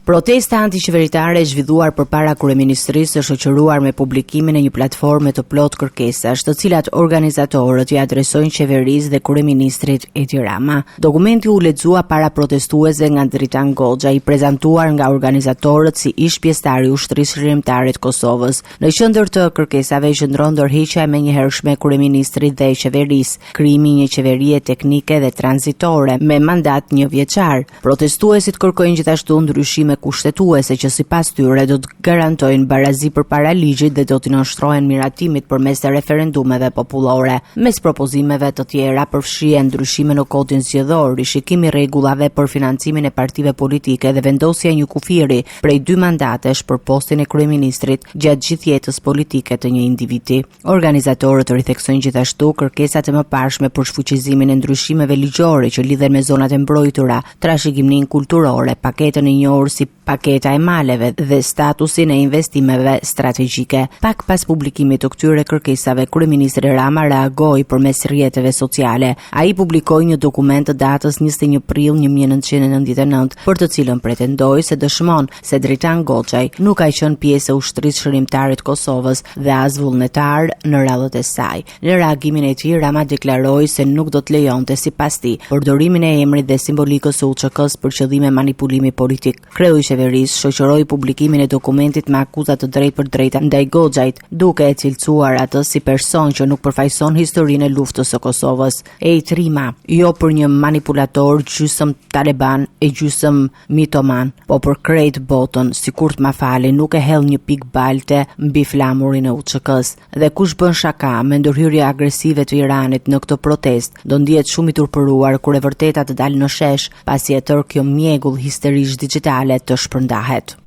Protesta antiqeveritare e zhvilluar përpara kryeministrisë është shoqëruar me publikimin e një platforme të plot kërkesash, të cilat organizatorët i adresojnë qeverisë dhe kryeministrit Edi Rama. Dokumenti u lexua para protestuesve nga Dritan Goxha, i prezantuar nga organizatorët si ish pjesëtar i ushtrisë shërimtare të Kosovës. Në qendër të kërkesave qëndron ndërheqja e menjëhershme e kryeministrit dhe e qeverisë, krijimi i një qeverie teknike dhe tranzitore me mandat 1 vjeçar. Protestuesit kërkojnë gjithashtu ndryshime kushtetuese që sipas tyre do të garantojnë barazi përpara ligjit dhe do të nënshtrohen miratimit përmes të referendumeve popullore. Mes propozimeve të tjera përfshihen ndryshime në kodin zgjedhor, rishikimi i rregullave për financimin e partive politike dhe vendosja e një kufiri prej 2 mandatesh për postin e kryeministrit gjatë gjithë jetës politike të një individi. Organizatorët ritheksojnë gjithashtu kërkesat e mëparshme për shfuqizimin e ndryshimeve ligjore që lidhen me zonat e mbrojtura, trashëgiminë kulturore, paketën e njohur si paketa e maleve dhe statusin e investimeve strategjike. Pak pas publikimit të këtyre kërkesave, kryeministri Rama reagoi përmes rrjeteve sociale. Ai publikoi një dokument të datës 21 prill 1999, për të cilën pretendoi se dëshmon se Dritan Goxha nuk ka qenë pjesë e ushtrisë shërimtare të Kosovës dhe as vullnetar në rrallët e saj. Në reagimin e tij, Rama deklaroi se nuk do të lejonte sipas tij përdorimin e emrit dhe simbolikës së UÇK-s për qëllime manipulimi politik. Kreu i qeverisë shoqëroi publikimin e dokumentit me akuza të drejtpërdrejta ndaj Goxhait, duke e cilësuar atë si person që nuk përfaqëson historinë e luftës së Kosovës. Rima, jo për një manipulator gjysëm taliban e gjysëm mitoman, po për krejt botën, sikur të ma fali, nuk e hell një pikë balte mbi flamurin e UÇK-s. Dhe kush bën shaka me ndërhyrje agresive të Iranit në këtë protest, do ndihet shumë i turpëruar kur e vërteta të dalë në shesh, pasi e tërë kjo mjegull histerish digjitale të shpërndahet.